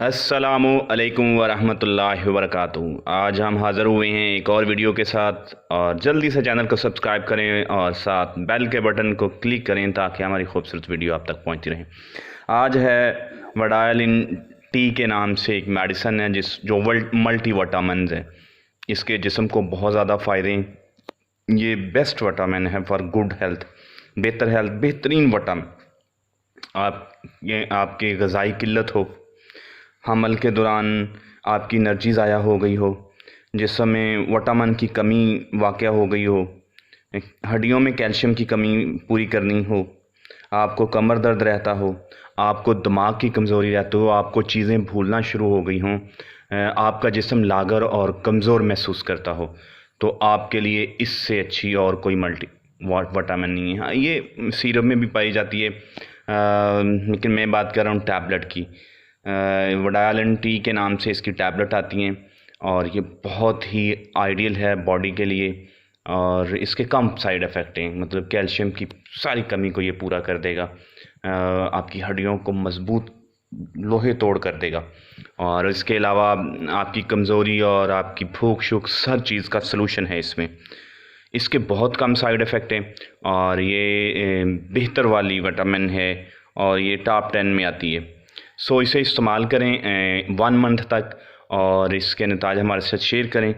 अस्सलामु अलैकुम वरहमतुल्लाहि वबरकातुहू। आज हम हाज़िर हुए हैं एक और वीडियो के साथ, और जल्दी से चैनल को सब्सक्राइब करें और साथ बेल के बटन को क्लिक करें ताकि हमारी खूबसूरत वीडियो आप तक पहुंचती रहे। आज है वडायलिन टी के नाम से एक मेडिसन है जो मल्टी विटामिन्स है। इसके जिस्म को बहुत ज़्यादा फ़ायदे हैं। ये बेस्ट विटामिन है फॉर गुड हेल्थ, बेहतर हेल्थ, बेहतरीन विटामिन। आपकी ग़िज़ाई किल्लत हो, हमल के दौरान आपकी एनर्जी ज़ाया हो गई हो, जिस्म में विटामिन की कमी वाक़या हो गई हो, हड्डियों में कैल्शियम की कमी पूरी करनी हो, आपको कमर दर्द रहता हो, आपको दिमाग की कमज़ोरी रहती हो, आपको चीज़ें भूलना शुरू हो गई हों, आपका जिस्म लागर और कमज़ोर महसूस करता हो, तो आपके लिए इससे अच्छी और कोई मल्टी विटामिन नहीं है। हाँ, ये सीरप में भी पाई जाती है, लेकिन मैं बात कर रहा हूँ टैबलेट की। वडायलिन टी के नाम से इसकी टैबलेट आती हैं और ये बहुत ही आइडियल है बॉडी के लिए, और इसके कम साइड इफ़ेक्ट हैं। मतलब कैल्शियम की सारी कमी को ये पूरा कर देगा, आपकी हड्डियों को मज़बूत लोहे तोड़ कर देगा, और इसके अलावा आपकी कमज़ोरी और आपकी भूख शूख हर चीज़ का सलूशन है इसमें। इसके बहुत कम साइड इफ़ेक्ट हैं और ये बेहतर वाली विटामिन है और ये टॉप 10 में आती है। सो इसे इस्तेमाल करें 1 मंथ तक और इसके नतीजे हमारे साथ शेयर करें।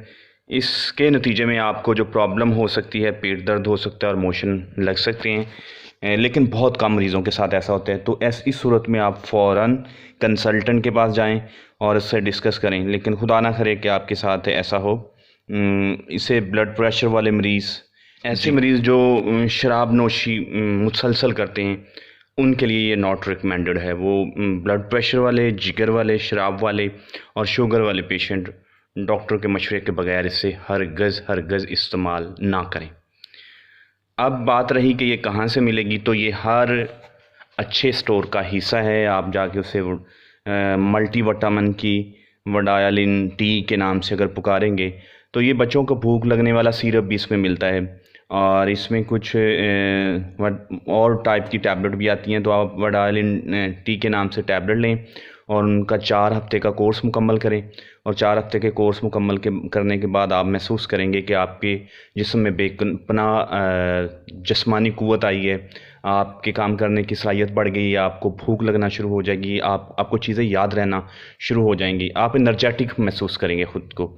इसके नतीजे में आपको जो प्रॉब्लम हो सकती है, पेट दर्द हो सकता है और मोशन लग सकते हैं, लेकिन बहुत कम मरीज़ों के साथ ऐसा होता है। तो इस सूरत में आप फ़ौरन कंसल्टेंट के पास जाएं और उससे डिस्कस करें। लेकिन खुदा ना करे कि आपके साथ ऐसा हो। इसे ब्लड प्रेशर वाले मरीज़, ऐसे मरीज़ जो शराब नोशी मुसलसल करते हैं, उनके लिए ये नॉट रिकमेंडेड है। वो ब्लड प्रेशर वाले, जिगर वाले, शराब वाले और शुगर वाले पेशेंट डॉक्टर के मशवरे के बगैर इसे हरगज़ इस्तेमाल ना करें। अब बात रही कि ये कहाँ से मिलेगी, तो ये हर अच्छे स्टोर का हिस्सा है। आप जाके उसे मल्टी विटामिन की वडायलिन टी के नाम से अगर पुकारेंगे तो ये बच्चों को भूख लगने वाला सिरप भी इसमें मिलता है, और इसमें कुछ और टाइप की टैबलेट भी आती हैं। तो आप वडायलिन टी के नाम से टैबलेट लें और उनका 4 हफ्ते का कोर्स मुकम्मल करें, और 4 हफ्ते के कोर्स मुकम्मल करने के बाद आप महसूस करेंगे कि आपके जिस्म में बेपनाह जिस्मानी क़ुव्वत आई है, आपके काम करने की सलाहियत बढ़ गई है, आपको भूख लगना शुरू हो जाएगी, आपको चीज़ें याद रहना शुरू हो जाएंगी, आप एनर्जेटिक महसूस करेंगे ख़ुद को।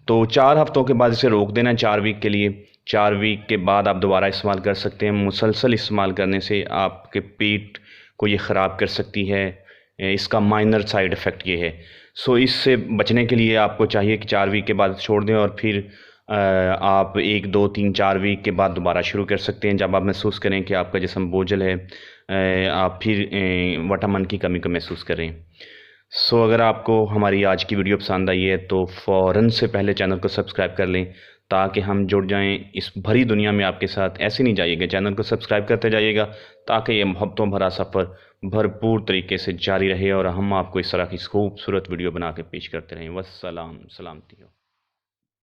तो 4 हफ्तों के बाद इसे रोक देना, 4 वीक के लिए। 4 वीक के बाद आप दोबारा इस्तेमाल कर सकते हैं। मुसलसल इस्तेमाल करने से आपके पेट को ये ख़राब कर सकती है। इसका माइनर साइड इफ़ेक्ट ये है। सो इससे बचने के लिए आपको चाहिए कि 4 वीक के बाद छोड़ दें, और फिर आप 1, 2, 3, 4 वीक के बाद दोबारा शुरू कर सकते हैं, जब आप महसूस करें कि आपका जिस्म बोझल है, आप फिर विटामिन की कमी को महसूस करें। सो अगर आपको हमारी आज की वीडियो पसंद आई है तो फ़ौरन से पहले चैनल को सब्सक्राइब कर लें ताकि हम जुड़ जाएं इस भरी दुनिया में आपके साथ। ऐसे नहीं जाइएगा, चैनल को सब्सक्राइब करते जाइएगा ताकि ये मोहब्बतों भरा सफ़र भरपूर तरीके से जारी रहे और हम आपको इस तरह की खूबसूरत वीडियो बना के पेश करते रहें। वस्सलाम, सलामती हो।